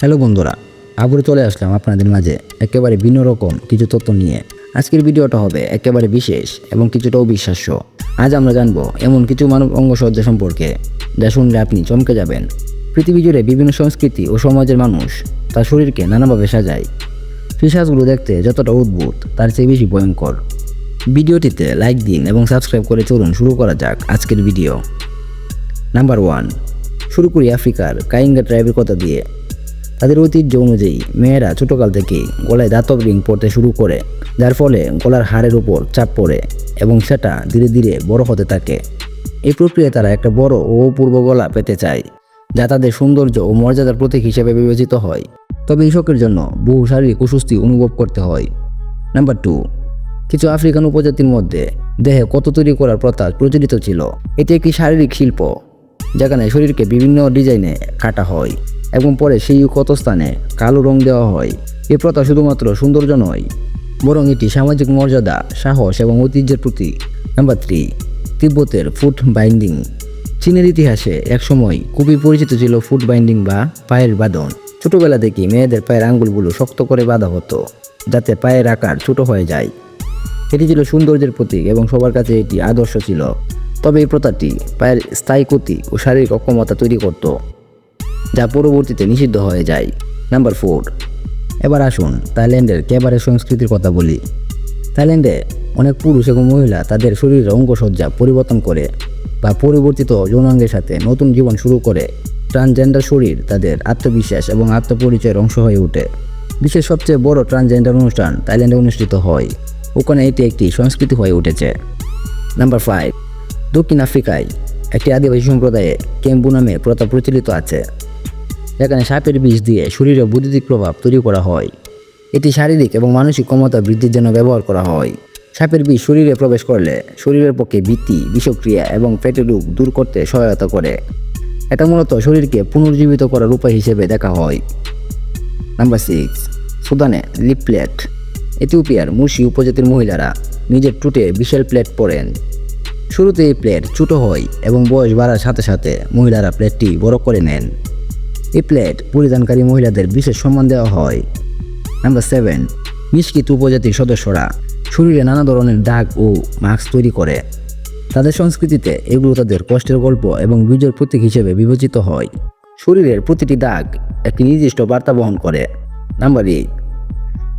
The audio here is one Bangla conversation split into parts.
হ্যালো বন্ধুরা, আবারও চলে আসলাম আপনাদের মাঝে একেবারে ভিন্ন রকম কিছু তথ্য নিয়ে। আজকের ভিডিওটা হবে একেবারে বিশেষ এবং কিছুটা অবিশ্বাস্য। আজ আমরা জানবো এমন কিছু মানব অঙ্গসজ্জা সম্পর্কে যা শুনলে আপনি চমকে যাবেন। পৃথিবী জুড়ে বিভিন্ন সংস্কৃতি ও সমাজের মানুষ তার শরীরকে নানাভাবে সাজায়। সেই সাজগুলো দেখতে যতটা অদ্ভুত তার চেয়ে বেশি ভয়ঙ্কর। ভিডিওটিতে লাইক দিন এবং সাবস্ক্রাইব করে চলুন শুরু করা যাক আজকের ভিডিও। নাম্বার 1, শুরু করি আফ্রিকার কাইঙ্গা ট্রাইবের কথা দিয়ে। তাদের ঐতিহ্য অনুযায়ী মেয়েরা ছোটোকাল থেকেই গলায় ধাতব রিং পরতে শুরু করে, যার ফলে গলার হাড়ের উপর চাপ পড়ে এবং সেটা ধীরে ধীরে বড় হতে থাকে। এই প্রক্রিয়ায় তারা একটা বড় ও অপূর্ব গলা পেতে চায়, যা তাদের সৌন্দর্য ও মর্যাদার প্রতীক হিসেবে বিবেচিত হয়। তবে এই শখের জন্য বহু শারীরিক অস্বস্তি অনুভব করতে হয়। নাম্বার 2, কিছু আফ্রিকান উপজাতির মধ্যে দেহে ক্ষত তৈরি করার প্রথা প্রচলিত ছিল। এটি একটি শারীরিক শিল্প, যেখানে শরীরকে বিভিন্ন ডিজাইনে কাটা হয় এবং পরে সেই ক্ষতস্থানে কালো রং দেওয়া হয়। এই প্রথা শুধুমাত্র সৌন্দর্য নয়, বরং এটি সামাজিক মর্যাদা, সাহস এবং ঐতিহ্যের প্রতীক। নাম্বার 3, তিব্বতের ফুট বাইন্ডিং। চীনের ইতিহাসে একসময় খুবই পরিচিত ছিল ফুট বাইন্ডিং বা পায়ের বাঁধন। ছোটোবেলা থেকে মেয়েদের পায়ের আঙ্গুলগুলো শক্ত করে বাঁধা হতো, যাতে পায়ের আকার ছোট হয়ে যায়। এটি ছিল সৌন্দর্যের প্রতীক এবং সবার কাছে এটি আদর্শ ছিল। তবে এই প্রথাটি পায়ের স্থায়ী ক্ষতি ও শারীরিক অক্ষমতা তৈরি করত, যা পরবর্তীতে নিষিদ্ধ হয়ে যায়। নাম্বার 4, এবার আসুন থাইল্যান্ডের ক্যাবারে সংস্কৃতির কথা বলি। থাইল্যান্ডে অনেক পুরুষ এবং মহিলা তাদের শরীরের অঙ্গসজ্জা পরিবর্তন করে বা পরিবর্তিত যৌনাঙ্গের সাথে নতুন জীবন শুরু করে। ট্রান্সজেন্ডার শরীর তাদের আত্মবিশ্বাস এবং আত্মপরিচয়ের অংশ হয়ে ওঠে। বিশ্বের সবচেয়ে বড় ট্রান্সজেন্ডার অনুষ্ঠান থাইল্যান্ডে অনুষ্ঠিত হয়। ওখানে এটি একটি সংস্কৃতি হয়ে উঠেছে। নাম্বার 5, দক্ষিণ আফ্রিকায় একটি আদিবাসী সম্প্রদায়ে কেম্বু নামে প্রথা প্রচলিত আছে, যেখানে সাপের বিষ দিয়ে শরীরে বৈদ্যুতিক প্রভাব তৈরি করা হয়। এটি শারীরিক এবং মানসিক ক্ষমতা বৃদ্ধির জন্য ব্যবহার করা হয়। সাপের বিষ শরীরে প্রবেশ করলে শরীরের পক্ষে ভীতি, বিষক্রিয়া এবং পেটের রোগ দূর করতে সহায়তা করে। এটা মূলত শরীরকে পুনর্জীবিত করার উপায় হিসেবে দেখা হয়। নাম্বার 6, সুদানে লিপ প্লেট। ইথিওপিয়ার মুর্শি উপজাতির মহিলারা নিজের টুটে বিশাল প্লেট পরেন। শুরুতে এই প্লেট ছোট হয় এবং বয়স বাড়ার সাথে সাথে মহিলারা প্লেটটি বড় করে নেন। এই প্লেট পরিধানকারী মহিলাদের বিশেষ সম্মান দেওয়া হয়। নাম্বার 7, মিশকিত উপজাতির সদস্যরা শরীরে নানা ধরনের দাগ ও মাস্ক তৈরি করে। তাদের সংস্কৃতিতে এগুলো তাদের কষ্টের গল্প এবং বিজয়ের প্রতীক হিসেবে বিবেচিত হয়। শরীরের প্রতিটি দাগ একটি নির্দিষ্ট বার্তা বহন করে। নাম্বার 8,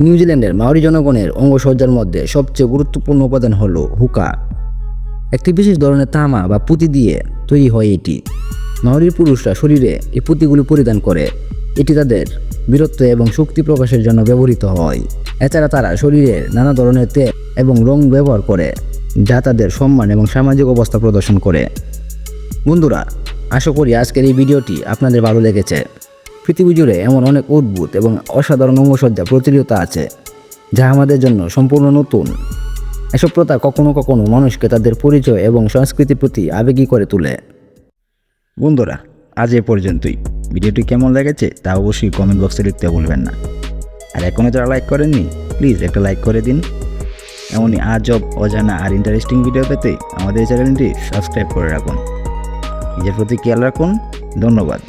নিউজিল্যান্ডের মাওরি জনগণের অঙ্গসজ্জার মধ্যে সবচেয়ে গুরুত্বপূর্ণ উপাদান হলো হুকা। একটি বিশেষ ধরনের তামা বা পুঁতি দিয়ে তৈরি হয় এটি। মাওরির পুরুষরা শরীরে এই পুঁতিগুলি পরিধান করে। এটি তাদের বীরত্ব এবং শক্তি প্রকাশের জন্য ব্যবহৃত হয়। এছাড়া তারা শরীরের নানা ধরনের তেল এবং রং ব্যবহার করে, যা তাদের সম্মান এবং সামাজিক অবস্থা প্রদর্শন করে। বন্ধুরা, আশা করি আজকের এই ভিডিওটি আপনাদের ভালো লেগেছে। পৃথিবী জুড়ে এমন অনেক অদ্ভুত এবং অসাধারণ অঙ্গসজ্জা প্রচলিত আছে, যা আমাদের জন্য সম্পূর্ণ নতুন। এসব প্রথা কখনো কখনো মানুষকে তাদের পরিচয় এবং সংস্কৃতির প্রতি আবেগী করে তোলে। বন্ধুরা, আজ এ পর্যন্তই। ভিডিওটি কেমন লেগেছে তা অবশ্যই কমেন্ট বক্সে লিখতে ভুলবেন না। আর এখনও যারা লাইক করেননি, প্লিজ একটা লাইক করে দিন। এমনই আজব, অজানা আর ইন্টারেস্টিং ভিডিও পেতে আমাদের চ্যানেলটি সাবস্ক্রাইব করে রাখুন। নিজের প্রতি খেয়াল রাখুন। ধন্যবাদ।